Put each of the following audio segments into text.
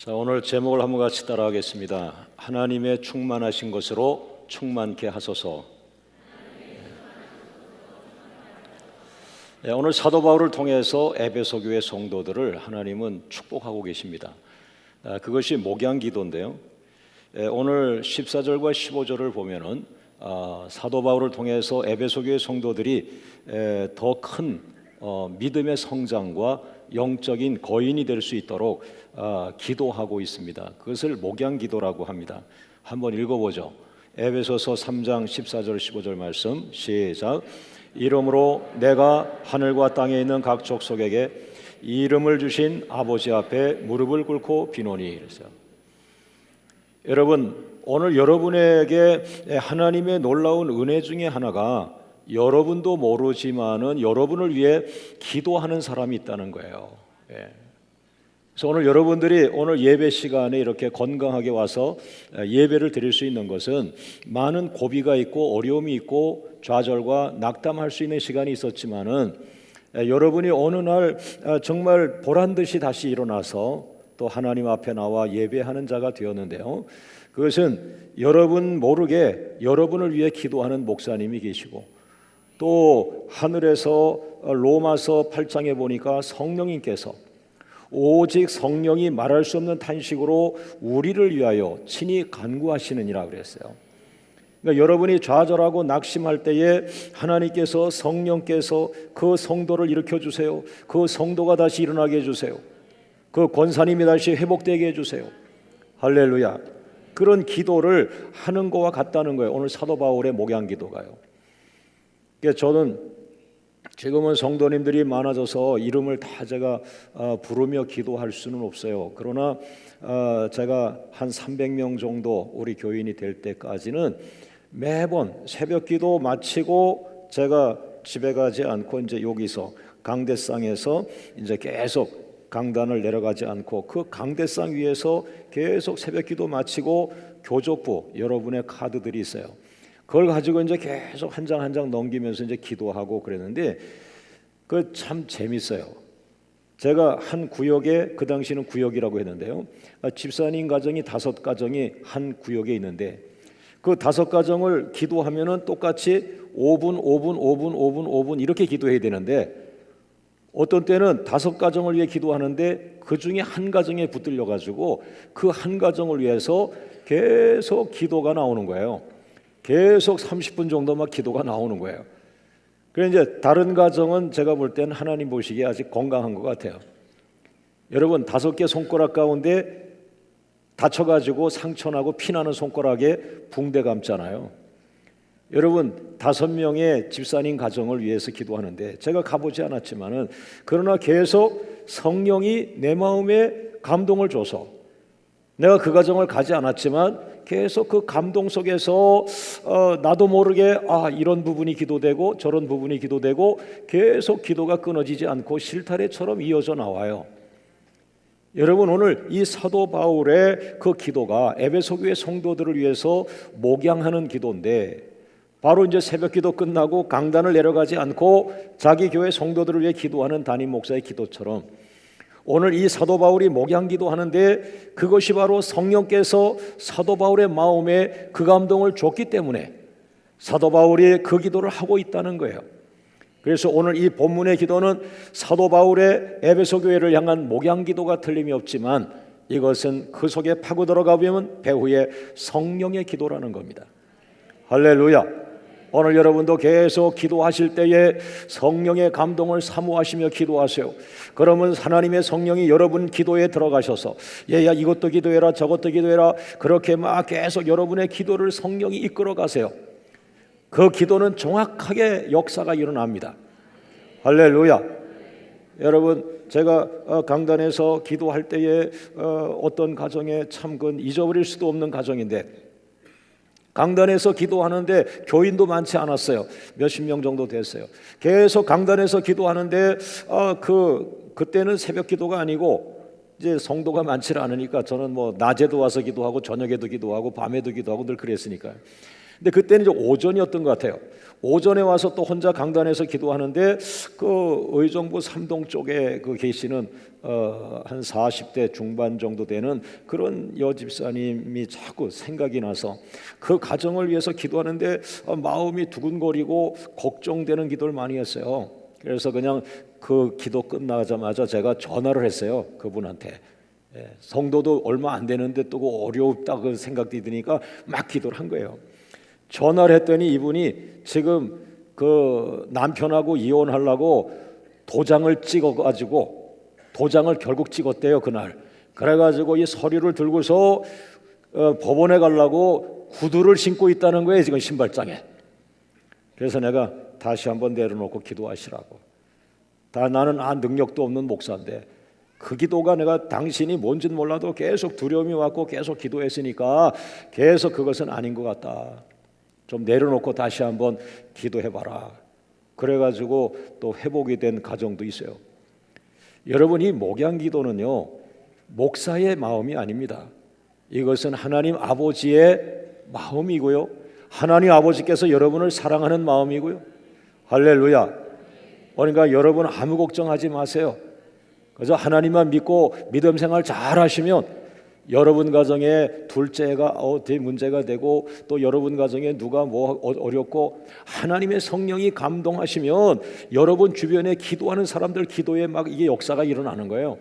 자, 오늘 제목을 한번 같이 따라하겠습니다. 하나님의 충만하신 것으로 충만케 하소서. 네, 오늘 사도 바울을 통해서 에베소 교회 성도들을 하나님은 축복하고 계십니다. 그것이 목양 기도인데요. 오늘 14절과 15절을 보면은 사도 바울을 통해서 에베소 교회 성도들이 더 큰 믿음의 성장과 영적인 거인이 될 수 있도록 기도하고 있습니다. 그것을 목양 기도라고 합니다. 한번 읽어보죠. 에베소서 3장 14절 15절 말씀 시작. 이러므로 내가 하늘과 땅에 있는 각 족속에게 이 이름을 주신 아버지 앞에 무릎을 꿇고 비노니. 그랬어요. 여러분, 오늘 여러분에게 하나님의 놀라운 은혜 중에 하나가 여러분도 모르지만은 여러분을 위해 기도하는 사람이 있다는 거예요. 그래서 오늘 여러분들이 오늘 예배 시간에 이렇게 건강하게 와서 예배를 드릴 수 있는 것은 많은 고비가 있고 어려움이 있고 좌절과 낙담할 수 있는 시간이 있었지만은 여러분이 어느 날 정말 보란 듯이 다시 일어나서 또 하나님 앞에 나와 예배하는 자가 되었는데요. 그것은 여러분 모르게 여러분을 위해 기도하는 목사님이 계시고 또 하늘에서 로마서 8장에 보니까 성령님께서 오직 성령이 말할 수 없는 탄식으로 우리를 위하여 친히 간구하시느니라 그랬어요. 그러니까 여러분이 좌절하고 낙심할 때에 하나님께서 성령께서 그 성도를 일으켜 주세요. 그 성도가 다시 일어나게 해주세요. 그 권사님이 다시 회복되게 해주세요. 할렐루야. 그런 기도를 하는 거와 같다는 거예요. 오늘 사도 바울의 목양 기도가요. 그러니까 저는 지금은 성도님들이 많아져서 이름을 다 제가 부르며 기도할 수는 없어요. 그러나 제가 한 300명 정도 우리 교인이 될 때까지는 매번 새벽 기도 마치고 제가 집에 가지 않고 이제 여기서 강대상에서 이제 계속 강단을 내려가지 않고 그 강대상 위에서 계속 새벽 기도 마치고 교족부 여러분의 카드들이 있어요. 그걸 가지고 이제 계속 한 장 한 장 넘기면서 이제 기도하고 그랬는데 그 참 재밌어요. 제가 한 구역에 그 당시는 구역이라고 했는데요. 집사님 가정이 5가정이 한 구역에 있는데 그 5가정을 기도하면은 똑같이 5분, 5분, 5분, 5분, 5분 이렇게 기도해야 되는데 어떤 때는 5가정을 위해 기도하는데 그 중에 한 가정에 붙들려 가지고 그 한 가정을 위해서 계속 기도가 나오는 거예요. 계속 30분 정도 막 기도가 나오는 거예요. 그래서 이제 다른 가정은 제가 볼 때는 하나님 보시기에 아직 건강한 것 같아요. 여러분 5개 손가락 가운데 다쳐가지고 상처나고 피나는 손가락에 붕대 감잖아요. 여러분 5명의 집사님 가정을 위해서 기도하는데 제가 가보지 않았지만은 그러나 계속 성령이 내 마음에 감동을 줘서 내가 그 가정을 가지 않았지만 계속 그 감동 속에서 나도 모르게 이런 부분이 기도되고 저런 부분이 기도되고 계속 기도가 끊어지지 않고 실타래처럼 이어져 나와요. 여러분 오늘 이 사도 바울의 그 기도가 에베소 교회 성도들을 위해서 목양하는 기도인데 바로 이제 새벽 기도 끝나고 강단을 내려가지 않고 자기 교회 성도들을 위해 기도하는 담임 목사의 기도처럼 오늘 이 사도 바울이 목양 기도하는데 그것이 바로 성령께서 사도 바울의 마음에 그 감동을 줬기 때문에 사도 바울이 그 기도를 하고 있다는 거예요. 그래서 오늘 이 본문의 기도는 사도 바울의 에베소 교회를 향한 목양 기도가 틀림이 없지만 이것은 그 속에 파고 들어가 보면 배후에 성령의 기도라는 겁니다. 할렐루야. 오늘 여러분도 계속 기도하실 때에 성령의 감동을 사모하시며 기도하세요. 그러면 하나님의 성령이 여러분 기도에 들어가셔서 얘야 이것도 기도해라 저것도 기도해라 그렇게 막 계속 여러분의 기도를 성령이 이끌어 가세요. 그 기도는 정확하게 역사가 일어납니다. 할렐루야. 여러분 제가 강단에서 기도할 때에 어떤 가정에 참 그건 잊어버릴 수도 없는 가정인데 강단에서 기도하는데 교인도 많지 않았어요. 몇십 명 정도 됐어요. 계속 강단에서 기도하는데 그때는 새벽 기도가 아니고 이제 성도가 많지 않으니까 저는 뭐 낮에도 와서 기도하고 저녁에도 기도하고 밤에도 기도하고 늘 그랬으니까요. 근데 그때는 이제 오전이었던 것 같아요. 오전에 와서 또 혼자 강단에서 기도하는데 그 의정부 삼동 쪽에 그 계시는 한 40대 중반 정도 되는 그런 여집사님이 자꾸 생각이 나서 그 가정을 위해서 기도하는데 마음이 두근거리고 걱정되는 기도를 많이 했어요. 그래서 그냥 그 기도 끝나자마자 제가 전화를 했어요, 그분한테. 성도도 얼마 안 되는데 또 어렵다 그 생각이 드니까 막 기도를 한 거예요. 전화를 했더니 이분이 지금 그 남편하고 이혼하려고 도장을 찍어가지고 도장을 결국 찍었대요, 그날. 그래가지고 이 서류를 들고서 법원에 가려고 구두를 신고 있다는 거예요, 지금 신발장에. 그래서 내가 다시 한번 내려놓고 기도하시라고. 나는 능력도 없는 목사인데 그 기도가 내가 당신이 뭔지는 몰라도 계속 두려움이 왔고 계속 기도했으니까 계속 그것은 아닌 것 같다. 좀 내려놓고 다시 한번 기도해봐라. 그래가지고 또 회복이 된 가정도 있어요. 여러분, 이 목양기도는요 목사의 마음이 아닙니다. 이것은 하나님 아버지의 마음이고요, 하나님 아버지께서 여러분을 사랑하는 마음이고요. 할렐루야. 그러니까 여러분 아무 걱정하지 마세요. 그래서 하나님만 믿고 믿음 생활 잘 하시면 여러분 가정에 둘째가 어떻게 문제가 되고 또 여러분 가정에 누가 뭐 어렵고 하나님의 성령이 감동하시면 여러분 주변에 기도하는 사람들 기도에 막 이게 역사가 일어나는 거예요.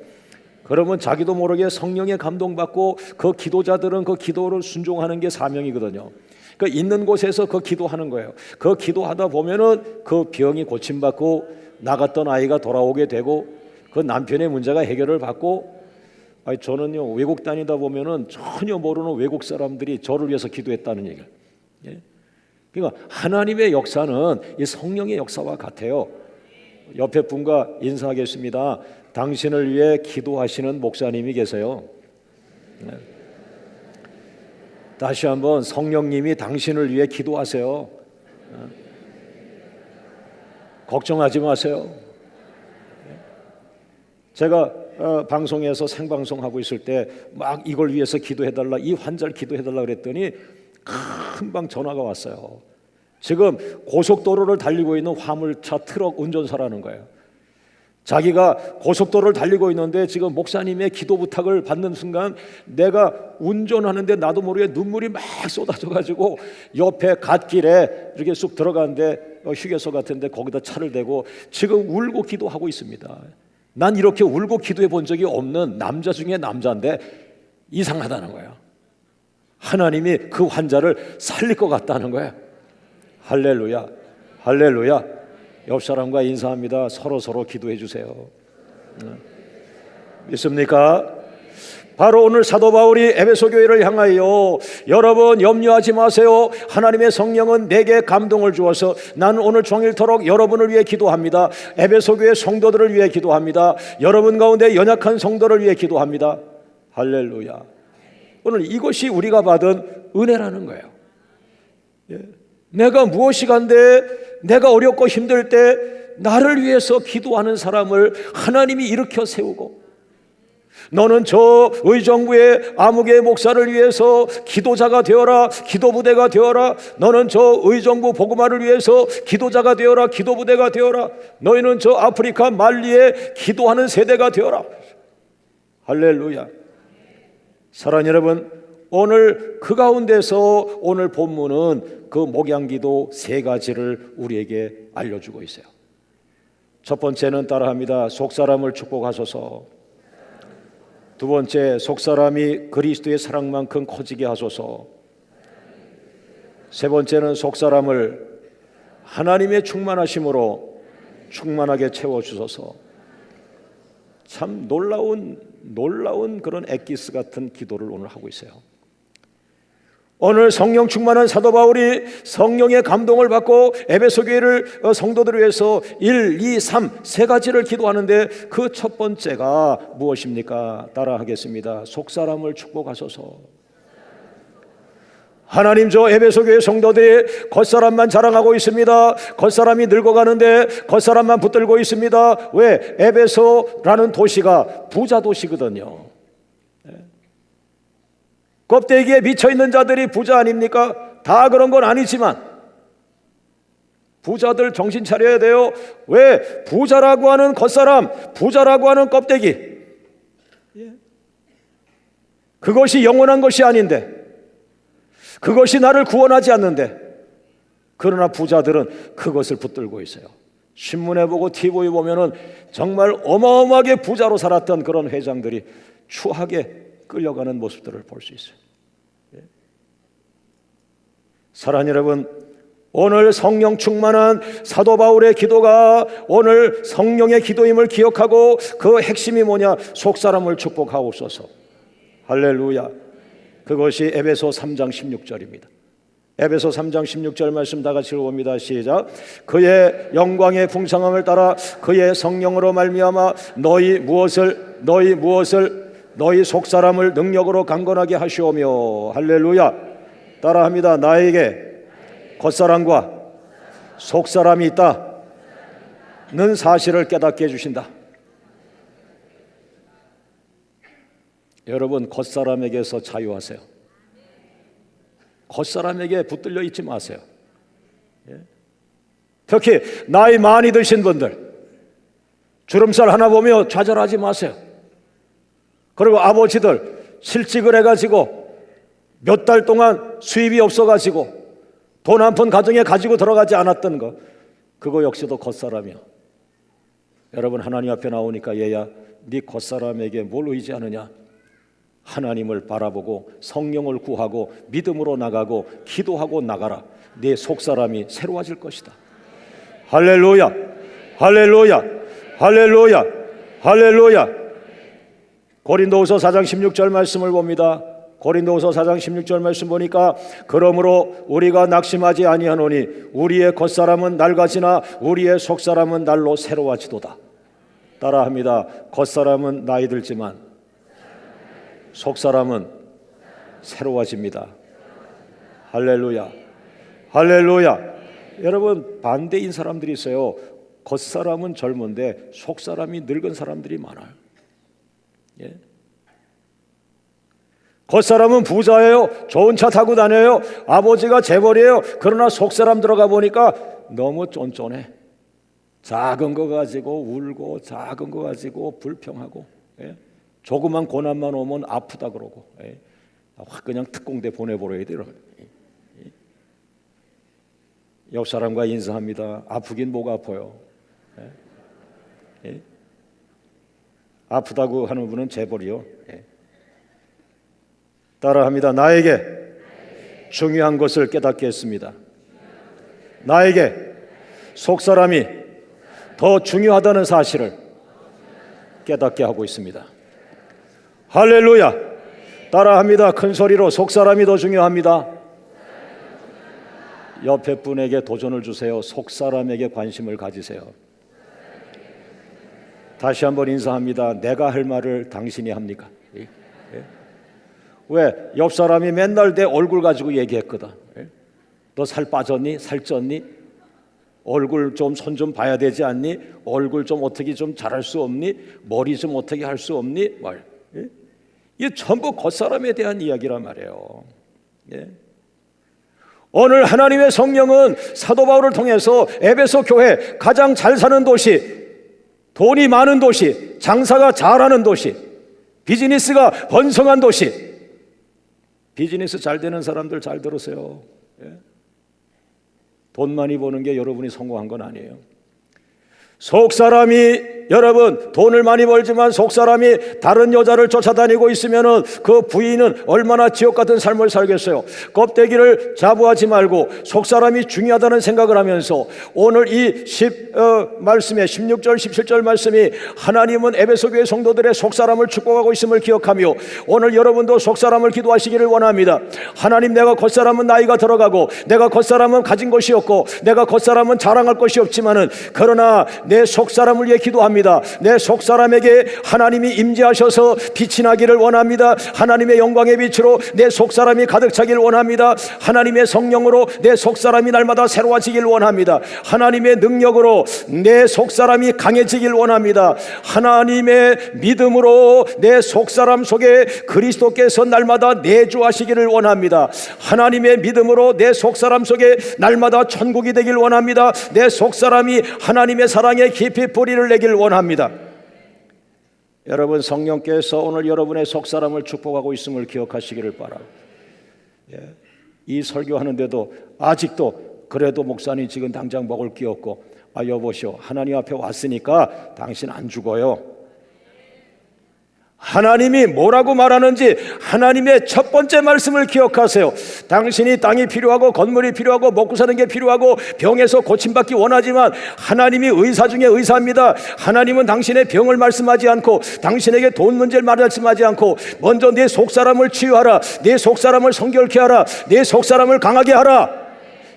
그러면 자기도 모르게 성령의 감동받고 그 기도자들은 그 기도를 순종하는 게 사명이거든요. 그 있는 곳에서 그 기도하는 거예요. 그 기도하다 보면은 그 병이 고침받고 나갔던 아이가 돌아오게 되고 그 남편의 문제가 해결을 받고. 저는요 외국 다니다 보면은 전혀 모르는 외국 사람들이 저를 위해서 기도했다는 얘기를. 그러니까 하나님의 역사는 이 성령의 역사와 같아요. 옆에 분과 인사하겠습니다. 당신을 위해 기도하시는 목사님이 계세요. 다시 한번 성령님이 당신을 위해 기도하세요. 걱정하지 마세요. 제가 방송에서 생방송하고 있을 때 막 이걸 위해서 기도해달라, 이 환자를 기도해달라 그랬더니 금방 전화가 왔어요. 지금 고속도로를 달리고 있는 화물차 트럭 운전사라는 거예요. 자기가 고속도로를 달리고 있는데 지금 목사님의 기도 부탁을 받는 순간 내가 운전하는데 나도 모르게 눈물이 막 쏟아져가지고 옆에 갓길에 이렇게 쑥 들어가는데 휴게소 같은데 거기다 차를 대고 지금 울고 기도하고 있습니다. 난 이렇게 울고 기도해 본 적이 없는 남자 중에 남자인데 이상하다는 거예요. 하나님이 그 환자를 살릴 것 같다는 거예요. 할렐루야, 할렐루야. 옆 사람과 인사합니다. 서로 기도해 주세요. 믿습니까? 바로 오늘 사도 바울이 에베소 교회를 향하여 여러분 염려하지 마세요. 하나님의 성령은 내게 감동을 주어서 나는 오늘 종일토록 여러분을 위해 기도합니다. 에베소 교회 성도들을 위해 기도합니다. 여러분 가운데 연약한 성도를 위해 기도합니다. 할렐루야. 오늘 이것이 우리가 받은 은혜라는 거예요. 내가 무엇이 간데 내가 어렵고 힘들 때 나를 위해서 기도하는 사람을 하나님이 일으켜 세우고, 너는 저 의정부의 아무개 목사를 위해서 기도자가 되어라, 기도부대가 되어라. 너는 저 의정부 복음화를 위해서 기도자가 되어라, 기도부대가 되어라. 너희는 저 아프리카 말리에 기도하는 세대가 되어라. 할렐루야. 사랑하는 여러분, 오늘 그 가운데서 오늘 본문은 그 목양기도 세 가지를 우리에게 알려주고 있어요. 첫 번째는 따라합니다. 속사람을 축복하소서. 두 번째, 속사람이 그리스도의 사랑만큼 커지게 하소서. 세 번째는 속사람을 하나님의 충만하심으로 충만하게 채워주소서. 참 놀라운 그런 엑기스 같은 기도를 오늘 하고 있어요. 오늘 성령 충만한 사도 바울이 성령의 감동을 받고 에베소 교회를 성도들을 위해서 1, 2, 3 세 가지를 기도하는데 그 첫 번째가 무엇입니까? 따라하겠습니다. 속사람을 축복하소서. 하나님, 저 에베소 교회 성도들이 겉사람만 자랑하고 있습니다. 겉사람이 늙어가는데 겉사람만 붙들고 있습니다. 왜? 에베소라는 도시가 부자 도시거든요. 껍데기에 미쳐있는 자들이 부자 아닙니까? 다 그런 건 아니지만 부자들 정신 차려야 돼요. 왜? 부자라고 하는 겉사람, 부자라고 하는 껍데기, 그것이 영원한 것이 아닌데, 그것이 나를 구원하지 않는데, 그러나 부자들은 그것을 붙들고 있어요. 신문에 보고 TV에 보면은 정말 어마어마하게 부자로 살았던 그런 회장들이 추하게 끌려가는 모습들을 볼 수 있어요. 사랑하는 여러분, 오늘 성령 충만한 사도 바울의 기도가 오늘 성령의 기도임을 기억하고 그 핵심이 뭐냐? 속사람을 축복하옵소서. 할렐루야. 그것이 에베소 3장 16절입니다. 에베소 3장 16절 말씀 다 같이 읽어봅니다. 시작. 그의 영광의 풍성함을 따라 그의 성령으로 말미암아 너희 속사람을 능력으로 강건하게 하시오며. 할렐루야. 따라합니다. 나에게 겉사람과 속사람이 있다는 사실을 깨닫게 해주신다. 여러분, 겉사람에게서 자유하세요. 겉사람에게 붙들려 있지 마세요. 특히 나이 많이 드신 분들, 주름살 하나 보며 좌절하지 마세요. 그리고 아버지들 실직을 해가지고 몇 달 동안 수입이 없어가지고 돈 한 푼 가정에 가지고 들어가지 않았던 거, 그거 역시도 겉사람이야. 여러분, 하나님 앞에 나오니까 얘야, 네 겉사람에게 뭘 의지하느냐? 하나님을 바라보고 성령을 구하고 믿음으로 나가고 기도하고 나가라. 네 속사람이 새로워질 것이다. 할렐루야, 할렐루야, 할렐루야, 할렐루야. 고린도후서 4장 16절 말씀을 봅니다. 고린도후서 4장 16절 말씀 보니까 그러므로 우리가 낙심하지 아니하노니 우리의 겉사람은 낡아지나 우리의 속사람은 날로 새로워지도다. 따라합니다. 겉사람은 나이 들지만 속사람은 새로워집니다. 할렐루야, 할렐루야. 여러분, 반대인 사람들이 있어요. 겉사람은 젊은데 속사람이 늙은 사람들이 많아요. 예? 겉사람은 부자예요. 좋은 차 타고 다녀요. 아버지가 재벌이에요. 그러나 속사람 들어가 보니까 너무 쫀쫀해. 작은 거 가지고 울고, 작은 거 가지고 불평하고, 예? 조그만 고난만 오면 아프다 그러고, 예? 확 그냥 특공대 보내버려야 돼요. 옆 사람과 인사합니다. 아프긴 뭐가 아파요. 예? 예? 아프다고 하는 분은 재벌이요. 예? 따라합니다. 나에게 중요한 것을 깨닫게 했습니다. 나에게 속사람이 더 중요하다는 사실을 깨닫게 하고 있습니다. 할렐루야. 따라합니다. 큰 소리로 속사람이 더 중요합니다. 옆에 분에게 도전을 주세요. 속사람에게 관심을 가지세요. 다시 한번 인사합니다. 내가 할 말을 당신이 합니까? 예? 왜? 옆 사람이 맨날 내 얼굴 가지고 얘기했거든. 너 살 빠졌니? 살쪘니? 얼굴 좀 손 좀 봐야 되지 않니? 얼굴 좀 어떻게 좀 잘할 수 없니? 머리 좀 어떻게 할 수 없니? 말. 이게 전부 겉사람에 대한 이야기란 말이에요. 예? 오늘 하나님의 성령은 사도 바울을 통해서 에베소 교회, 가장 잘 사는 도시, 돈이 많은 도시, 장사가 잘하는 도시, 비즈니스가 번성한 도시, 비즈니스 잘 되는 사람들 잘 들으세요. 예? 돈 많이 버는 게 여러분이 성공한 건 아니에요. 속사람이, 여러분, 돈을 많이 벌지만 속사람이 다른 여자를 쫓아다니고 있으면은 그 부인은 얼마나 지옥 같은 삶을 살겠어요. 껍데기를 자부하지 말고 속사람이 중요하다는 생각을 하면서 오늘 이 말씀에 16절 17절 말씀이 하나님은 에베소 교회 성도들의 속사람을 축복하고 있음을 기억하며 오늘 여러분도 속사람을 기도하시기를 원합니다. 하나님, 내가 겉사람은 나이가 들어가고 내가 겉사람은 가진 것이 없고 내가 겉사람은 자랑할 것이 없지만은 그러나 내 속사람을 위해 기도합니다. 원합니다. 내 속사람에게 하나님이 임재하셔서 빛이 나기를 원합니다. 하나님의 영광의 빛으로 내 속사람이 가득 차기를 원합니다. 하나님의 성령으로 내 속사람이 날마다 새로워지길 원합니다. 하나님의 능력으로 내 속사람이 강해지길 원합니다. 하나님의 믿음으로 내 속사람 속에 그리스도께서 날마다 내주하시기를 원합니다. 하나님의 믿음으로 내 속사람 속에 날마다 천국이 되길 원합니다. 내 속사람이 하나님의 사랑에 깊이 뿌리를 내길 원합니다. 여러분, 성령께서 오늘 여러분의 속사람을 축복하고 있음을 기억하시기를 바랍니다. 이 설교하는데도 아직도 그래도 목사님 지금 당장 먹을 게 없고, 여보시오, 하나님 앞에 왔으니까 당신 안 죽어요. 하나님이 뭐라고 말하는지 하나님의 첫 번째 말씀을 기억하세요. 당신이 땅이 필요하고 건물이 필요하고 먹고 사는 게 필요하고 병에서 고침받기 원하지만 하나님이 의사 중에 의사입니다. 하나님은 당신의 병을 말씀하지 않고 당신에게 돈 문제를 말씀하지 않고 먼저 내 속사람을 치유하라, 내 속사람을 성결케 하라, 내 속사람을 강하게 하라.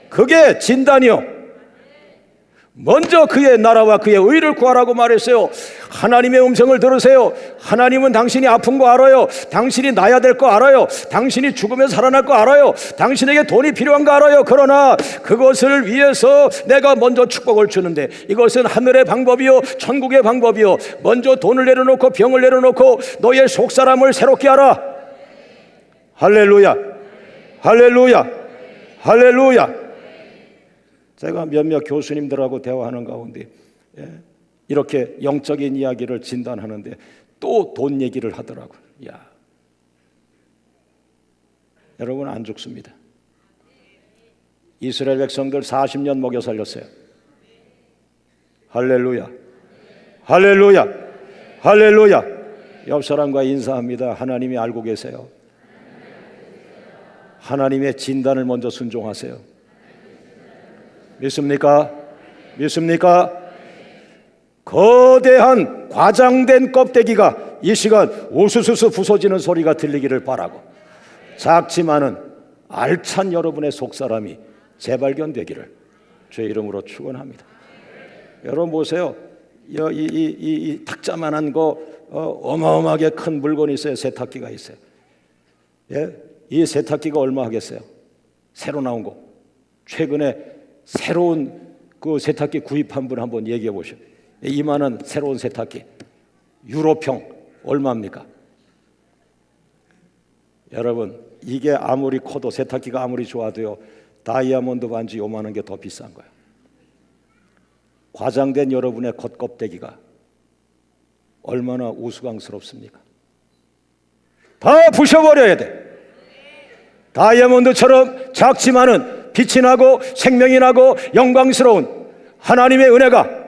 그게 진단이요. 먼저 그의 나라와 그의 의를 구하라고 말했어요. 하나님의 음성을 들으세요. 하나님은 당신이 아픈 거 알아요. 당신이 나야 될 거 알아요. 당신이 죽으면서 살아날 거 알아요. 당신에게 돈이 필요한 거 알아요. 그러나 그것을 위해서 내가 먼저 축복을 주는데, 이것은 하늘의 방법이요 천국의 방법이요, 먼저 돈을 내려놓고 병을 내려놓고 너의 속사람을 새롭게 하라. 할렐루야, 할렐루야, 할렐루야. 제가 몇몇 교수님들하고 대화하는 가운데 이렇게 영적인 이야기를 진단하는데 또 돈 얘기를 하더라고요. 여러분, 안 죽습니다. 이스라엘 백성들 40년 먹여 살렸어요. 할렐루야, 할렐루야, 할렐루야. 옆 사람과 인사합니다. 하나님이 알고 계세요. 하나님의 진단을 먼저 순종하세요. 믿습니까? 믿습니까? 거대한 과장된 껍데기가 이 시간 우수수수 부서지는 소리가 들리기를 바라고, 작지만은 알찬 여러분의 속사람이 재발견되기를 주의 이름으로 축원합니다. 여러분 보세요. 이 탁자만한 거 어마어마하게 큰 물건이 있어요. 세탁기가 있어요. 이 세탁기가 얼마 하겠어요? 새로 나온 거. 최근에 새로운 그 세탁기 구입한 분 한번 얘기해 보시오. 이만한 새로운 세탁기 유로평 얼마입니까? 여러분, 이게 아무리 커도, 세탁기가 아무리 좋아도요, 다이아몬드 반지 요만한 게 더 비싼 거예요. 과장된 여러분의 겉껍데기가 얼마나 우스꽝스럽습니까? 다 부셔버려야 돼. 다이아몬드처럼 작지만은 빛이 나고 생명이 나고 영광스러운 하나님의 은혜가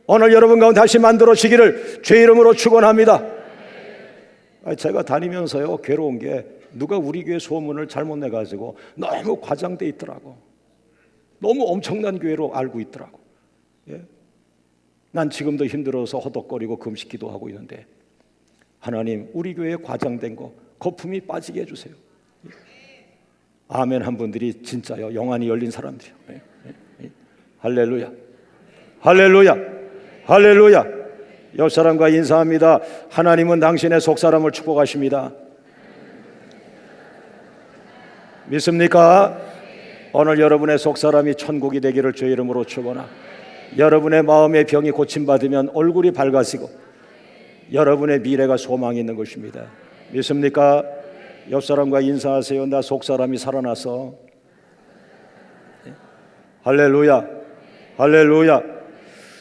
오늘 여러분 가운데 다시 만들어지기를 주의 이름으로 축원합니다. 제가 다니면서요, 괴로운 게 누가 우리 교회 소문을 잘못 내가지고 너무 과장돼 있더라고. 너무 엄청난 교회로 알고 있더라고. 난 지금도 힘들어서 허덕거리고 금식기도 하고 있는데, 하나님, 우리 교회에 과장된 거 거품이 빠지게 해주세요. 아멘 한 분들이 진짜요, 영안이 열린 사람들이요. 할렐루야, 할렐루야, 할렐루야. 옆 사람과 인사합니다. 하나님은 당신의 속사람을 축복하십니다. 믿습니까? 오늘 여러분의 속사람이 천국이 되기를 주의 이름으로 축원하. 여러분의 마음의 병이 고침받으면 얼굴이 밝아지고 여러분의 미래가 소망이 있는 것입니다. 믿습니까? 옆 사람과 인사하세요. 나 속사람이 살아나서. 할렐루야, 할렐루야.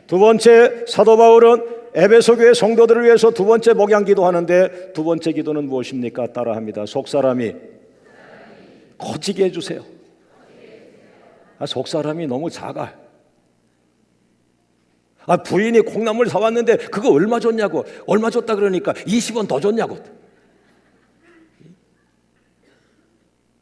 두 번째, 사도 바울은 에베소 교회 성도들을 위해서 두 번째 목양 기도하는데, 두 번째 기도는 무엇입니까? 따라합니다. 속사람이 커지게 해주세요. 속사람이 너무 작아. 부인이 콩나물 사왔는데 그거 얼마 줬냐고, 얼마 줬다 그러니까 20원 더 줬냐고.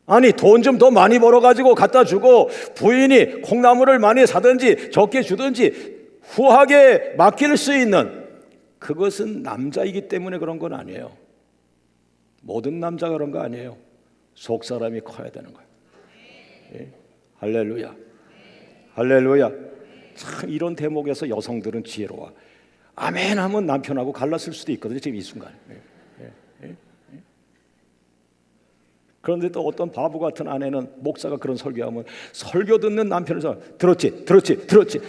아니, 돈 좀 더 많이 벌어가지고 갖다 주고 부인이 콩나물을 많이 사든지 적게 주든지 후하게 맡길 수 있는, 그것은 남자이기 때문에 그런 건 아니에요. 모든 남자가 그런 거 아니에요. 속사람이 커야 되는 거예요. 할렐루야, 할렐루야. 참 이런 대목에서 여성들은 지혜로워. 아멘 하면 남편하고 갈랐을 수도 있거든요. 지금 이 순간. 그런데 또 어떤 바보 같은 아내는 목사가 그런 설교하면 설교 듣는 남편에서 들었지.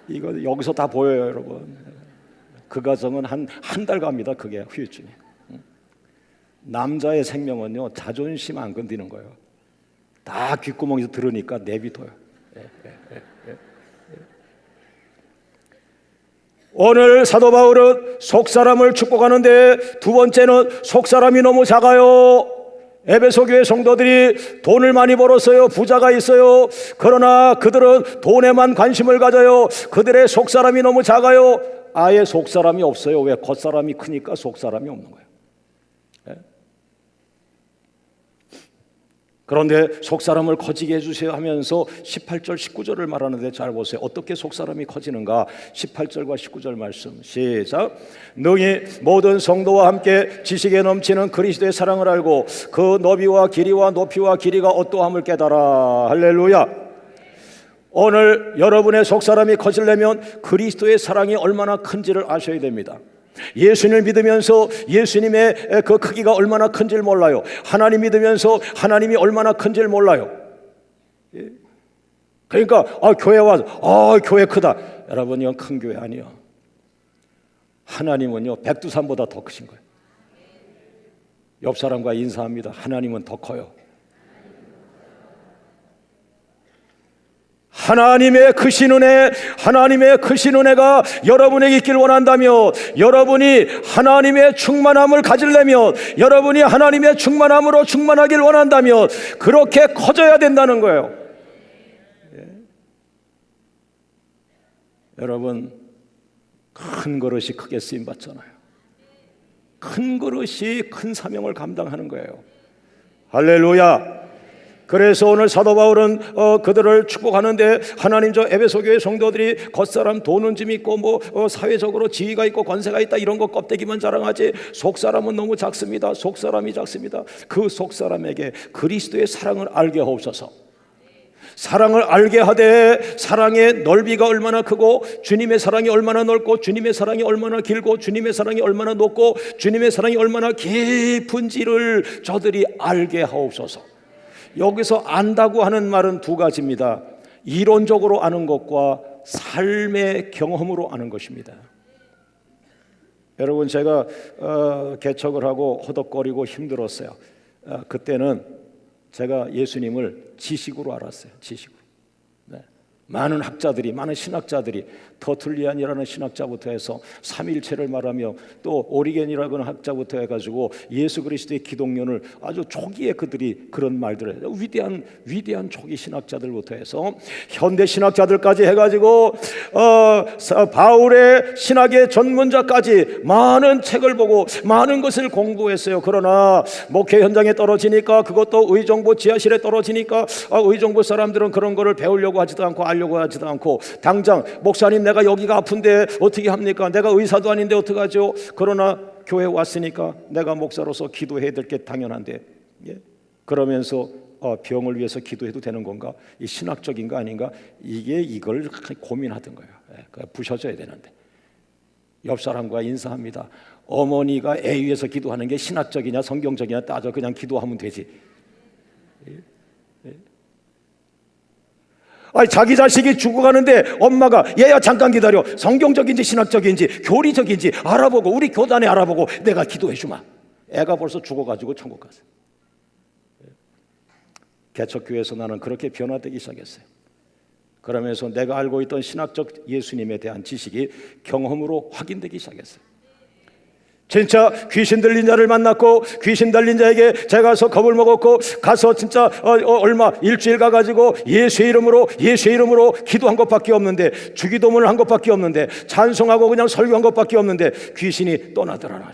이거 여기서 다 보여요, 여러분. 그 가정은 한 달 갑니다. 그게 후유증이. 남자의 생명은요, 자존심 안 건드리는 거예요. 다 귓구멍에서 들으니까 내비둬요. 오늘 사도 바울은 속사람을 축복하는데 두 번째는 속사람이 너무 작아요. 에베소 교회 성도들이 돈을 많이 벌었어요. 부자가 있어요. 그러나 그들은 돈에만 관심을 가져요. 그들의 속사람이 너무 작아요. 아예 속사람이 없어요. 왜? 겉사람이 크니까 속사람이 없는 거예요. 그런데 속사람을 커지게 해주세요 하면서 18절 19절을 말하는데 잘 보세요. 어떻게 속사람이 커지는가? 18절과 19절 말씀 시작. 능히 모든 성도와 함께 지식에 넘치는 그리스도의 사랑을 알고 그 너비와 길이와 높이와 길이가 어떠함을 깨달아. 할렐루야. 오늘 여러분의 속사람이 커지려면 그리스도의 사랑이 얼마나 큰지를 아셔야 됩니다. 예수님을 믿으면서 예수님의 그 크기가 얼마나 큰지를 몰라요. 하나님 믿으면서 하나님이 얼마나 큰지를 몰라요. 그러니까 교회 와서 교회 크다. 여러분, 이건 큰 교회 아니에요. 하나님은요 백두산보다 더 크신 거예요. 옆 사람과 인사합니다. 하나님은 더 커요. 하나님의 크신 은혜가 여러분에게 있길 원한다면, 여러분이 하나님의 충만함을 가지려면, 여러분이 하나님의 충만함으로 충만하길 원한다면 그렇게 커져야 된다는 거예요. 여러분, 큰 그릇이 크게 쓰임 받잖아요. 큰 그릇이 큰 사명을 감당하는 거예요. 할렐루야. 그래서 오늘 사도 바울은 그들을 축복하는데, 하나님 저 에베소 교회 성도들이 겉사람 돈은 좀 있고 사회적으로 지위가 있고 권세가 있다 이런 거 껍데기만 자랑하지 속사람은 너무 작습니다. 속사람이 작습니다. 그 속사람에게 그리스도의 사랑을 알게 하옵소서. 사랑을 알게 하되 사랑의 넓이가 얼마나 크고 주님의 사랑이 얼마나 넓고 주님의 사랑이 얼마나 길고 주님의 사랑이 얼마나 높고 주님의 사랑이 얼마나 깊은지를 저들이 알게 하옵소서. 여기서 안다고 하는 말은 두 가지입니다. 이론적으로 아는 것과 삶의 경험으로 아는 것입니다. 여러분, 제가 개척을 하고 허덕거리고 힘들었어요. 그때는 제가 예수님을 지식으로 알았어요. 지식으로. 네. 많은 학자들이, 많은 신학자들이, 터툴리안이라는 신학자부터 해서 삼일체를 말하며 또 오리겐이라는 학자부터 해가지고 예수 그리스도의 기독론을 아주 초기에 그들이 그런 말들을 해요. 위대한 초기 신학자들부터 해서 현대 신학자들까지 해가지고 바울의 신학의 전문자까지 많은 책을 보고 많은 것을 공부했어요. 그러나 목회 현장에 떨어지니까, 그것도 의정부 지하실에 떨어지니까 의정부 사람들은 그런 거를 배우려고 하지도 않고 알려고 하지도 않고, 당장 목사님 내가 여기가 아픈데 어떻게 합니까? 내가 의사도 아닌데 어떡하죠? 그러나 교회 왔으니까 내가 목사로서 기도해야 될 게 당연한데, 그러면서 병을 위해서 기도해도 되는 건가? 이 신학적인가 아닌가? 이걸 고민하던 거예요. 부셔져야 되는데. 옆 사람과 인사합니다. 어머니가 애 위해서 기도하는 게 신학적이냐 성경적이냐 따져 그냥 기도하면 되지. 자기 자식이 죽어가는데 엄마가 얘야 잠깐 기다려, 성경적인지 신학적인지 교리적인지 알아보고 우리 교단에 알아보고 내가 기도해 주마. 애가 벌써 죽어가지고 천국 갔어요. 개척교회에서 나는 그렇게 변화되기 시작했어요. 그러면서 내가 알고 있던 신학적 예수님에 대한 지식이 경험으로 확인되기 시작했어요. 진짜 귀신 들린 자를 만났고, 귀신 들린 자에게 제가 가서 겁을 먹었고, 가서 진짜 일주일 가가지고 예수의 이름으로 기도한 것밖에 없는데, 주기도문을 한 것밖에 없는데, 찬송하고 그냥 설교한 것밖에 없는데 귀신이 떠나더라.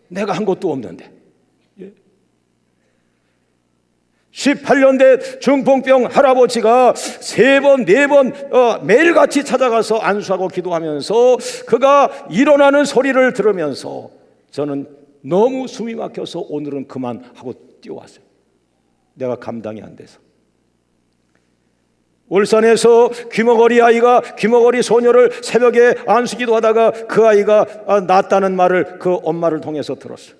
내가 한 것도 없는데. 18년 된 중풍병 할아버지가 3번 4번 매일같이 찾아가서 안수하고 기도하면서 그가 일어나는 소리를 들으면서 저는 너무 숨이 막혀서 오늘은 그만하고 뛰어왔어요. 내가 감당이 안 돼서. 울산에서 귀머거리 소녀를 새벽에 안수기도 하다가 그 아이가 낫다는 말을 그 엄마를 통해서 들었어요.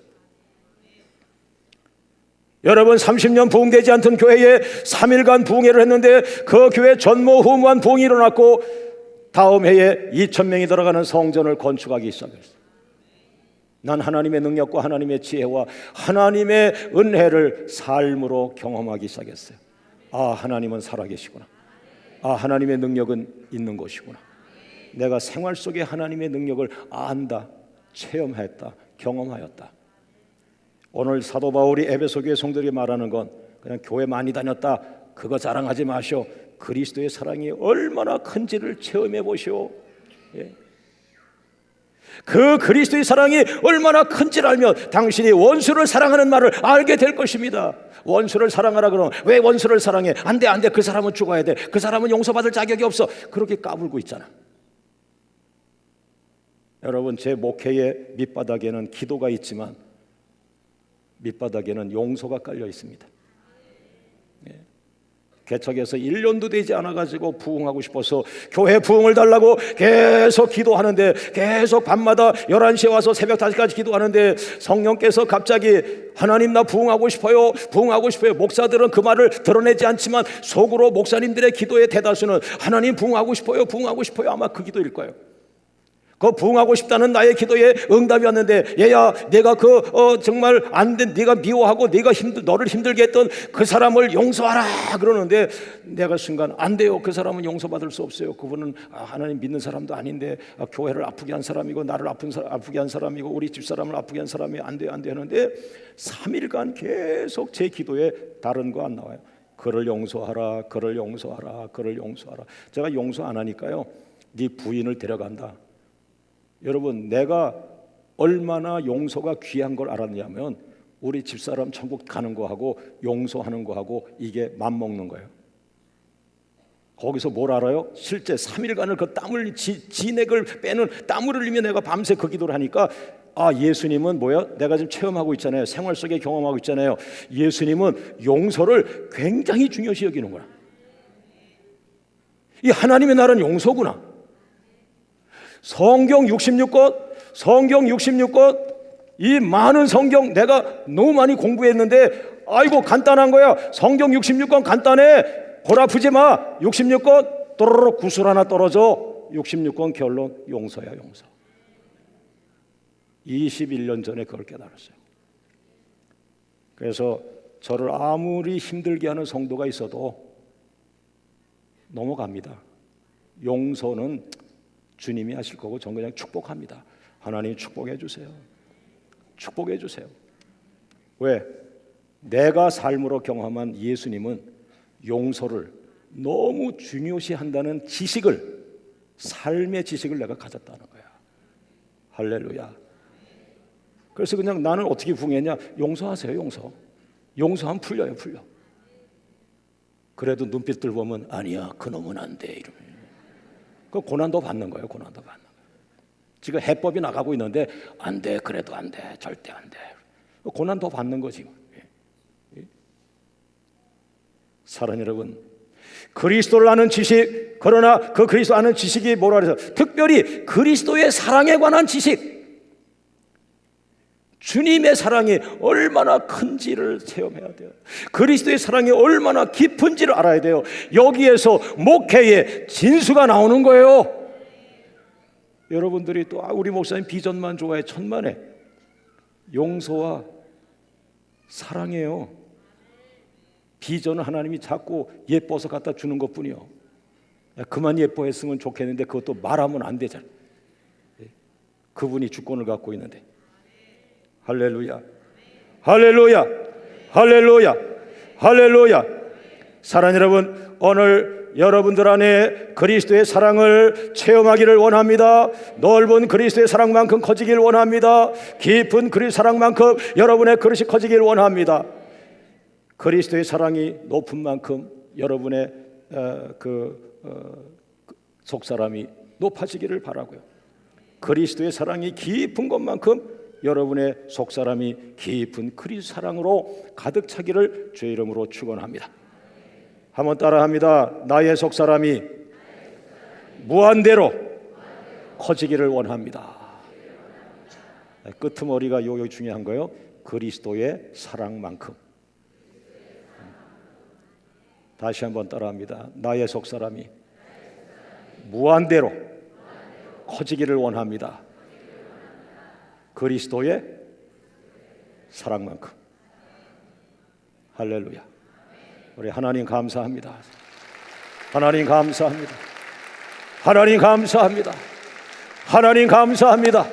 여러분, 30년 부흥되지 않던 교회에 3일간 부흥회를 했는데 그 교회 전무후무한 부흥이 일어났고 다음 해에 2,000명이 들어가는 성전을 건축하기 시작했어요. 난 하나님의 능력과 하나님의 지혜와 하나님의 은혜를 삶으로 경험하기 시작했어요. 아, 하나님은 살아계시구나. 아, 하나님의 능력은 있는 것이구나. 내가 생활 속에 하나님의 능력을 안다, 체험했다, 경험하였다. 오늘 사도 바울이 에베소 교회 성도들이 말하는 건 그냥 교회 많이 다녔다, 그거 자랑하지 마시오. 그리스도의 사랑이 얼마나 큰지를 체험해 보시오. 예. 그 그리스도의 사랑이 얼마나 큰지를 알면 당신이 원수를 사랑하는 말을 알게 될 것입니다. 원수를 사랑하라 그러면 왜 원수를 사랑해? 안 돼, 안 돼. 그 사람은 죽어야 돼. 그 사람은 용서받을 자격이 없어. 그렇게 까불고 있잖아. 여러분, 제 목회의 밑바닥에는 기도가 있지만 밑바닥에는 용서가 깔려 있습니다. 예. 개척해서 1년도 되지 않아가지고 부흥하고 싶어서 교회 부흥을 달라고 계속 기도하는데, 계속 밤마다 11시에 와서 새벽 5시까지 기도하는데 성령께서 갑자기 하나님, 나 부흥하고 싶어요, 부흥하고 싶어요. 목사들은 그 말을 드러내지 않지만 속으로 목사님들의 기도의 대다수는 하나님 부흥하고 싶어요, 부흥하고 싶어요. 아마 그 기도일 거예요. 그 부흥하고 싶다는 나의 기도에 응답이 왔는데, 얘야, 내가 정말 안 된, 네가 미워하고 네가 너를 힘들게 했던 그 사람을 용서하라 그러는데 내가 순간 안 돼요. 그 사람은 용서받을 수 없어요. 그분은 하나님 믿는 사람도 아닌데 교회를 아프게 한 사람이고 나를 아프게 한 사람이고 우리 집사람을 아프게 한 사람이 안 돼요, 안 돼요 하는데 3일간 계속 제 기도에 다른 거 안 나와요. 그를 용서하라, 그를 용서하라, 그를 용서하라. 제가 용서 안 하니까요, 네 부인을 데려간다. 여러분, 내가 얼마나 용서가 귀한 걸 알았냐면 우리 집사람 천국 가는 거하고 용서하는 거하고 이게 맘먹는 거예요. 거기서 뭘 알아요? 실제 3일간을 그 땀을 진액을 빼는 땀을 흘리며 내가 밤새 그 기도를 하니까, 아, 예수님은 뭐야? 내가 지금 체험하고 있잖아요. 생활 속에 경험하고 있잖아요. 예수님은 용서를 굉장히 중요시 여기는구나. 이 하나님의 나라는 용서구나. 성경 66권, 이 많은 성경 내가 너무 많이 공부했는데 아이고 간단한 거야. 성경 66권 간단해. 골 아프지 마. 66권 또르륵 구슬 하나 떨어져. 66권 결론 용서야, 용서. 21년 전에 그걸 깨달았어요. 그래서 저를 아무리 힘들게 하는 성도가 있어도 넘어갑니다. 용서는 주님이 하실 거고 전 그냥 축복합니다. 하나님 축복해 주세요. 축복해 주세요. 왜? 내가 삶으로 경험한 예수님은 용서를 너무 중요시한다는 지식을, 삶의 지식을 내가 가졌다는 거야. 할렐루야. 그래서 그냥 나는 어떻게 부흥했냐? 용서하세요, 용서. 용서하면 풀려요, 풀려. 그래도 눈빛들 보면 아니야, 그놈은 안 돼 이러면. 그 고난도 받는 거예요. 고난도 받는 거예요. 지금 해법이 나가고 있는데 안 돼, 그래도 안 돼, 절대 안 돼. 고난도 받는 거지. 사랑하는 여러분, 그리스도를 아는 지식, 그러나 그 그리스도 아는 지식이 뭐라 그래서 특별히 그리스도의 사랑에 관한 지식, 주님의 사랑이 얼마나 큰지를 체험해야 돼요. 그리스도의 사랑이 얼마나 깊은지를 알아야 돼요. 여기에서 목회의 진수가 나오는 거예요. 여러분들이 또 우리 목사님 비전만 좋아해. 천만에 용서와 사랑이에요. 비전은 하나님이 자꾸 예뻐서 갖다 주는 것뿐이요. 그만 예뻐했으면 좋겠는데 그것도 말하면 안 되잖아요. 그분이 주권을 갖고 있는데. 할렐루야, 할렐루야, 할렐루야, 할렐루야. 사랑하는 여러분, 오늘 여러분들 안에 그리스도의 사랑을 체험하기를 원합니다. 넓은 그리스도의 사랑만큼 커지길 원합니다. 깊은 그리스도의 사랑만큼 여러분의 그릇이 커지길 원합니다. 그리스도의 사랑이 높은 만큼 여러분의 속사람이 높아지기를 바라고요. 그리스도의 사랑이 깊은 것만큼 여러분의 속사람이 깊은 그리스도 사랑으로 가득 차기를 주의 이름으로 축원합니다. 한번 따라합니다. 나의 속사람이 무한대로 커지기를 원합니다. 끄트머리가 여기 중요한 거예요. 그리스도의 사랑만큼. 다시 한번 따라합니다. 나의 속사람이 무한대로 커지기를 원합니다. 그리스도의 사랑만큼. 할렐루야. 우리 하나님 감사합니다. 하나님 감사합니다. 하나님 감사합니다. 하나님 감사합니다.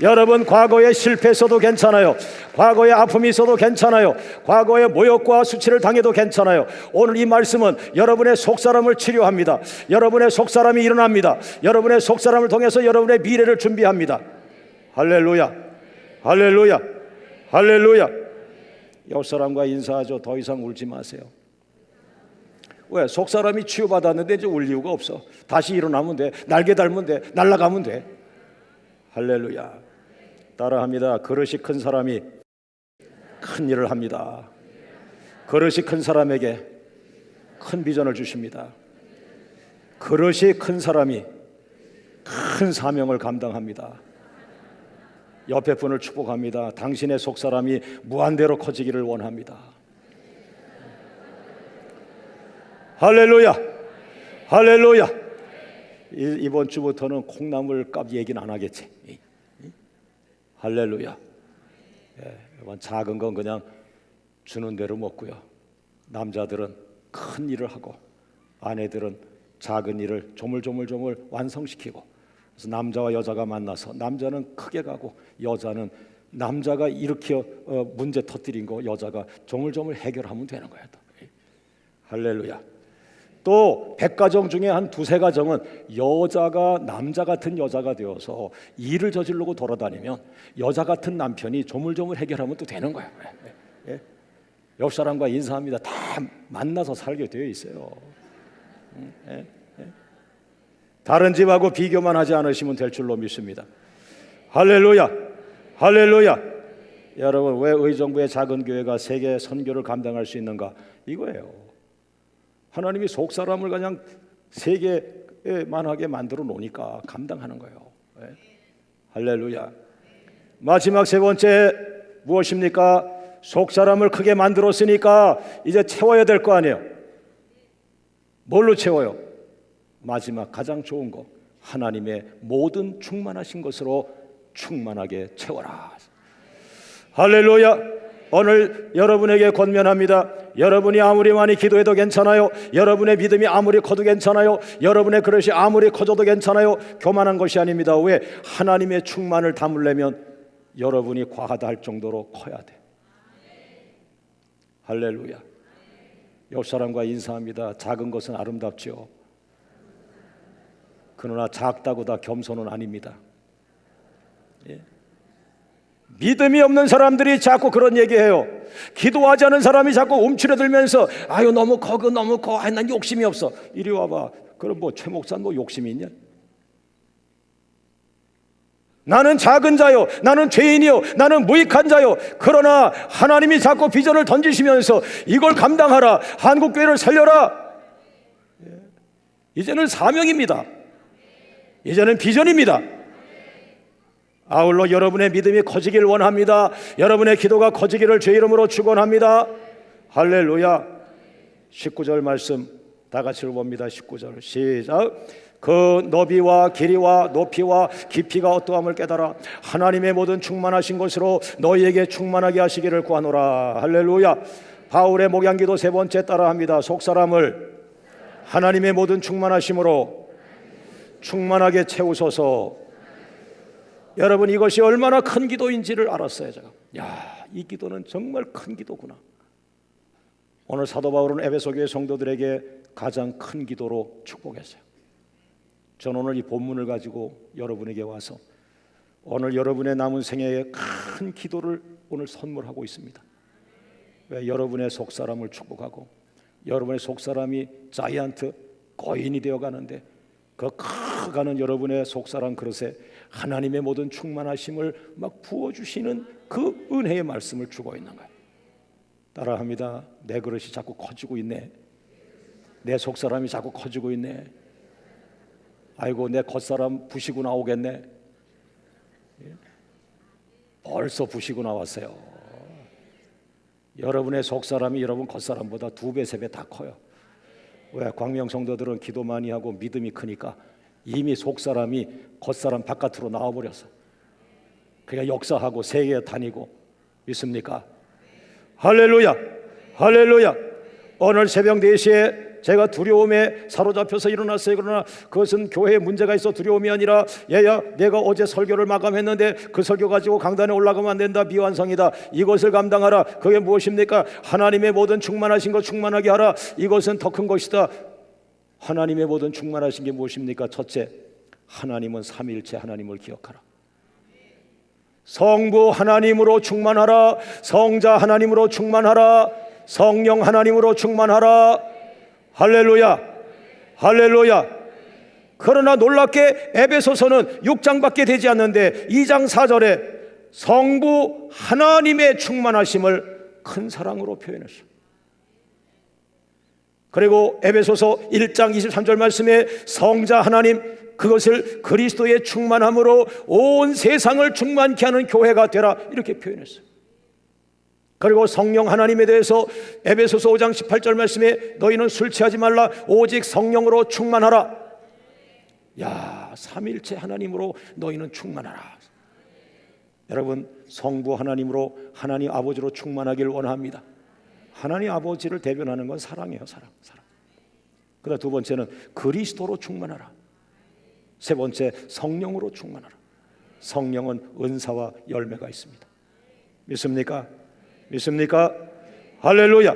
여러분, 과거에 실패했어도 괜찮아요. 과거에 아픔이 있어도 괜찮아요. 과거에 모욕과 수치를 당해도 괜찮아요. 오늘 이 말씀은 여러분의 속사람을 치료합니다. 여러분의 속사람이 일어납니다. 여러분의 속사람을 통해서 여러분의 미래를 준비합니다. 할렐루야. 할렐루야. 할렐루야. 옆 사람과 인사하죠. 더 이상 울지 마세요. 왜? 속사람이 치유받았는데 이제 울 이유가 없어. 다시 일어나면 돼. 날개 달면 돼. 날아가면 돼. 할렐루야. 따라합니다. 그릇이 큰 사람이 큰 일을 합니다. 그릇이 큰 사람에게 큰 비전을 주십니다. 그릇이 큰 사람이 큰 사명을 감당합니다. 옆에 분을 축복합니다. 당신의 속사람이 무한대로 커지기를 원합니다. 할렐루야. 할렐루야. 이번 주부터는 콩나물 값 얘기는 안 하겠지. 할렐루야. 이번 작은 건 그냥 주는 대로 먹고요. 남자들은 큰 일을 하고 아내들은 작은 일을 조물조물 완성시키고, 그래서 남자와 여자가 만나서 남자는 크게 가고 여자는 남자가 일으켜 문제 터뜨린 거 여자가 조물조물 해결하면 되는 거예요. 할렐루야. 또 100가정 중에 한 두세 가정은 여자가 남자 같은 여자가 되어서 일을 저지르고 돌아다니면 여자 같은 남편이 조물조물 해결하면 또 되는 거야. 옆 사람과 인사합니다. 다 만나서 살게 되어 있어요. 다른 집하고 비교만 하지 않으시면 될 줄로 믿습니다. 할렐루야. 할렐루야. 여러분, 왜 의정부의 작은 교회가 세계 선교를 감당할 수 있는가? 이거예요. 하나님이 속사람을 그냥 세계만하게 만들어 놓으니까 감당하는 거예요. 할렐루야. 마지막 세 번째 무엇입니까? 속사람을 크게 만들었으니까 이제 채워야 될 거 아니에요. 뭘로 채워요? 마지막 가장 좋은 거, 하나님의 모든 충만하신 것으로 충만하게 채워라. 할렐루야. 오늘 여러분에게 권면합니다. 여러분이 아무리 많이 기도해도 괜찮아요. 여러분의 믿음이 아무리 커도 괜찮아요. 여러분의 그릇이 아무리 커져도 괜찮아요. 교만한 것이 아닙니다. 왜? 하나님의 충만을 담으려면 여러분이 과하다 할 정도로 커야 돼. 할렐루야. 옆 사람과 인사합니다. 작은 것은 아름답죠. 그러나 작다고 다 겸손은 아닙니다. 믿음이 없는 사람들이 자꾸 그런 얘기해요. 기도하지 않은 사람이 자꾸 움츠러들면서 아유 너무 커, 너무 커. 아유 난 욕심이 없어. 이리 와봐. 그럼 뭐 최 목사는 뭐 욕심이 있냐? 나는 작은 자요, 나는 죄인이요, 나는 무익한 자요. 그러나 하나님이 자꾸 비전을 던지시면서 이걸 감당하라, 한국교회를 살려라. 이제는 사명입니다. 이제는 비전입니다. 아울러 여러분의 믿음이 커지길 원합니다. 여러분의 기도가 커지기를 주의 이름으로 축원합니다. 할렐루야. 19절 말씀 다 같이 읽어봅니다. 19절 시작. 그 너비와 길이와 높이와 깊이가 어떠함을 깨달아 하나님의 모든 충만하신 것으로 너희에게 충만하게 하시기를 구하노라. 할렐루야. 바울의 목양기도 세 번째 따라합니다. 속사람을 하나님의 모든 충만하심으로 충만하게 채우소서. 여러분, 이것이 얼마나 큰 기도인지를 알았어요. 제가 이 기도는 정말 큰 기도구나. 오늘 사도 바울은 에베소교회 성도들에게 가장 큰 기도로 축복했어요. 저는 오늘 이 본문을 가지고 여러분에게 와서 오늘 여러분의 남은 생애에 큰 기도를 오늘 선물하고 있습니다. 왜? 여러분의 속사람을 축복하고 여러분의 속사람이 자이언트 거인이 되어가는데 그 커가는 여러분의 속사람 그릇에 하나님의 모든 충만하심을 막 부어주시는 그 은혜의 말씀을 주고 있는 거예요. 따라합니다. 내 그릇이 자꾸 커지고 있네. 내 속사람이 자꾸 커지고 있네. 아이고, 내 겉사람 부시고 나오겠네. 벌써 부시고 나왔어요. 여러분의 속사람이 여러분 겉사람보다 2배, 3배 다 커요. 왜? 광명 성도들은 기도 많이 하고 믿음이 크니까 이미 속사람이 겉사람 바깥으로 나와버렸어. 그냥 역사하고 세계 다니고. 믿습니까? 할렐루야, 할렐루야. 오늘 새벽 4시에 제가 두려움에 사로잡혀서 일어났어요. 그러나 그것은 교회에 문제가 있어 두려움이 아니라, 얘야, 내가 어제 설교를 마감했는데 그 설교 가지고 강단에 올라가면 안 된다. 미완성이다. 이것을 감당하라. 그게 무엇입니까? 하나님의 모든 충만하신 것 충만하게 하라. 이것은 더 큰 것이다. 하나님의 모든 충만하신 게 무엇입니까? 첫째, 하나님은 삼위일체 하나님을 기억하라. 성부 하나님으로 충만하라. 성자 하나님으로 충만하라. 성령 하나님으로 충만하라. 할렐루야, 할렐루야. 그러나 놀랍게 에베소서는 6장밖에 되지 않는데 2장 4절에 성부 하나님의 충만하심을 큰 사랑으로 표현했어요. 그리고 에베소서 1장 23절 말씀에 성자 하나님, 그것을 그리스도의 충만함으로 온 세상을 충만케 하는 교회가 되라, 이렇게 표현했어요. 그리고 성령 하나님에 대해서 에베소서 5장 18절 말씀에 너희는 술 취하지 말라, 오직 성령으로 충만하라. 야, 삼일체 하나님으로 너희는 충만하라. 여러분, 성부 하나님으로, 하나님 아버지로 충만하길 원합니다. 하나님 아버지를 대변하는 건 사랑이에요. 사랑. 그다음 두 번째는 그리스도로 충만하라. 세 번째, 성령으로 충만하라. 성령은 은사와 열매가 있습니다. 믿습니까? 믿습니까? 할렐루야.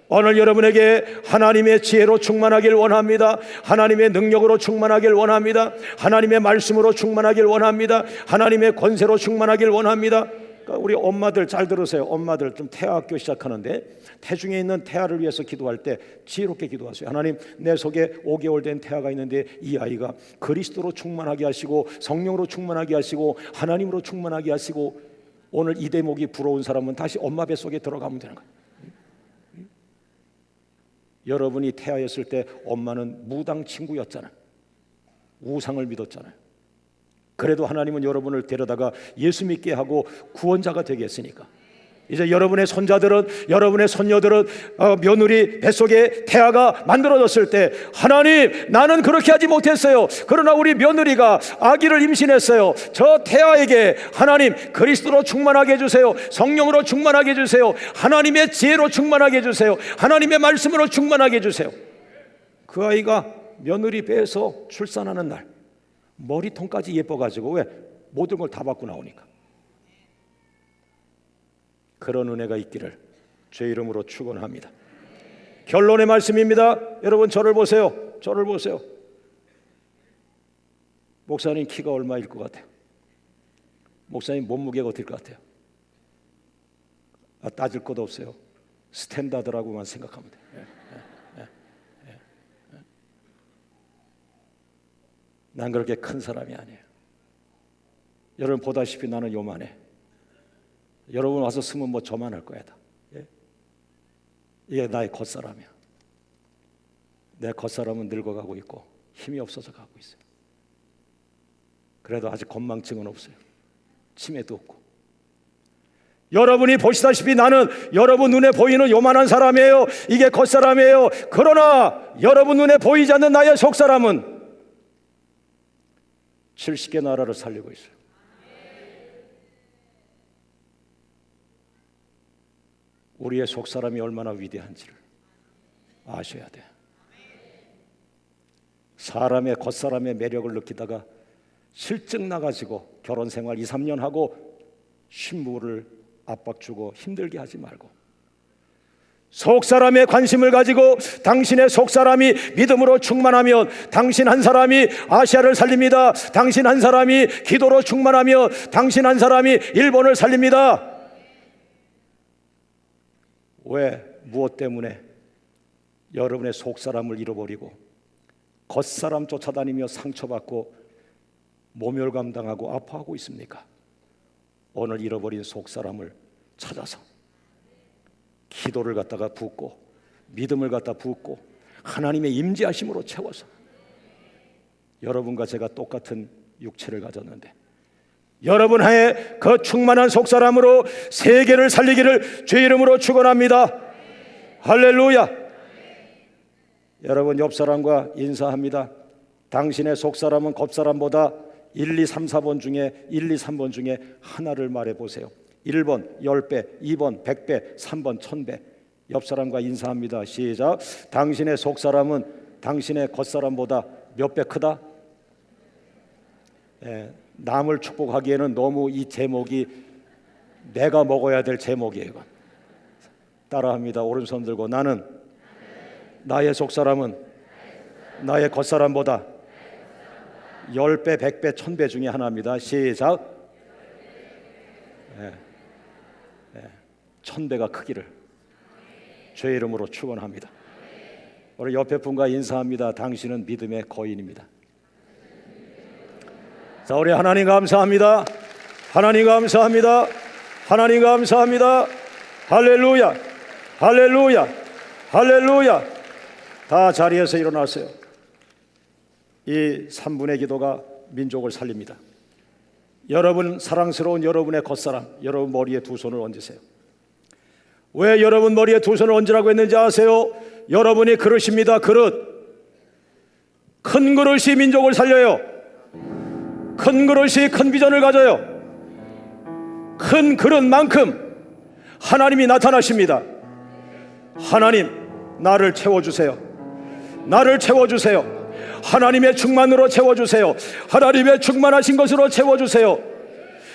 오늘 여러분에게 하나님의 지혜로 충만하길 원합니다. 하나님의 능력으로 충만하길 원합니다. 하나님의 말씀으로 충만하길 원합니다. 하나님의 권세로 충만하길 원합니다. 그러니까 우리 엄마들 잘 들으세요. 엄마들 좀 태아학교 시작하는데 태중에 있는 태아를 위해서 기도할 때 지혜롭게 기도하세요. 하나님, 내 속에 5개월 된 태아가 있는데 이 아이가 그리스도로 충만하게 하시고 성령으로 충만하게 하시고 하나님으로 충만하게 하시고, 오늘 이 대목이 부러운 사람은 다시 엄마 뱃속에 들어가면 되는 거예요. 여러분이 태아였을 때 엄마는 무당 친구였잖아요. 우상을 믿었잖아요. 그래도 하나님은 여러분을 데려다가 예수 믿게 하고 구원자가 되게 했으니까, 이제 여러분의 손자들은, 여러분의 손녀들은 며느리 뱃속에 태아가 만들어졌을 때, 하나님, 나는 그렇게 하지 못했어요. 그러나 우리 며느리가 아기를 임신했어요. 저 태아에게 하나님 그리스도로 충만하게 해주세요. 성령으로 충만하게 해주세요. 하나님의 지혜로 충만하게 해주세요. 하나님의 말씀으로 충만하게 해주세요. 그 아이가 며느리 배에서 출산하는 날 머리통까지 예뻐가지고, 왜? 모든 걸 다 받고 나오니까. 그런 은혜가 있기를 주의 이름으로 축원합니다. 결론의 말씀입니다. 여러분, 저를 보세요. 저를 보세요. 목사님 키가 얼마일 것 같아요? 목사님 몸무게가 어떨 것 같아요? 따질 것도 없어요. 스탠다드라고만 생각하면 돼요. 난 그렇게 큰 사람이 아니에요. 여러분 보다시피 나는 요만해. 여러분 와서 쓰면 뭐 저만 할 거야 다. 이게 나의 겉사람이야. 내 겉사람은 늙어가고 있고 힘이 없어서 가고 있어요. 그래도 아직 건망증은 없어요. 치매도 없고. 여러분이 보시다시피 나는 여러분 눈에 보이는 요만한 사람이에요. 이게 겉사람이에요. 그러나 여러분 눈에 보이지 않는 나의 속사람은 70개 나라를 살리고 있어요. 우리의 속사람이 얼마나 위대한지를 아셔야 돼. 사람의 겉사람의 매력을 느끼다가 실증 나가지고 결혼 생활 2, 3년 하고 신부를 압박 주고 힘들게 하지 말고, 속사람의 관심을 가지고 당신의 속사람이 믿음으로 충만하면 당신 한 사람이 아시아를 살립니다. 당신 한 사람이 기도로 충만하면 당신 한 사람이 일본을 살립니다. 왜? 무엇 때문에 여러분의 속사람을 잃어버리고 겉사람 쫓아다니며 상처받고 모멸감 당하고 아파하고 있습니까? 오늘 잃어버린 속사람을 찾아서 기도를 갖다가 붓고 믿음을 갖다 붓고 하나님의 임재하심으로 채워서 여러분과 제가 똑같은 육체를 가졌는데 여러분 하에 그 충만한 속사람으로 세계를 살리기를 주의 이름으로 축원합니다. 할렐루야. 여러분 옆 사람과 인사합니다. 당신의 속사람은 겉사람보다 1, 2, 3, 4번 중에 1, 2, 3번 중에 하나를 말해보세요. 1번 10배, 2번 100배, 3번 1000배. 옆 사람과 인사합니다. 시작. 당신의 속사람은 당신의 겉사람보다 몇 배 크다? 남을 축복하기에는 너무 이 제목이 내가 먹어야 될 제목이에요. 따라합니다. 오른손 들고 나는 나의 속사람은 나의 겉사람보다 10배, 100배, 1000배 중에 하나입니다. 시작. 1000배가 크기를 주의 이름으로 축원합니다. 우리 옆에 분과 인사합니다. 당신은 믿음의 거인입니다. 자, 우리 하나님 감사합니다. 하나님 감사합니다. 하나님 감사합니다. 할렐루야, 할렐루야, 할렐루야. 다 자리에서 일어나세요. 이 3분의 기도가 민족을 살립니다. 여러분 사랑스러운 여러분의 겉사람, 여러분 머리에 두 손을 얹으세요. 왜 여러분 머리에 두 손을 얹으라고 했는지 아세요? 여러분이 그릇입니다. 그릇. 큰 그릇이 민족을 살려요. 큰 그릇이 큰 비전을 가져요. 큰 그릇만큼 하나님이 나타나십니다. 하나님, 나를 채워주세요. 나를 채워주세요. 하나님의 충만으로 채워주세요. 하나님의 충만하신 것으로 채워주세요.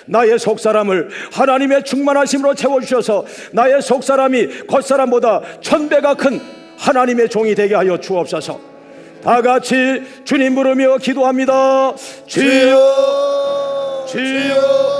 나의 속사람을 하나님의 충만하심으로 채워주셔서 나의 속사람이 겉사람보다 1000배가 큰 하나님의 종이 되게 하여 주옵소서. 다 같이 주님 부르며 기도합니다. 주여, 주여.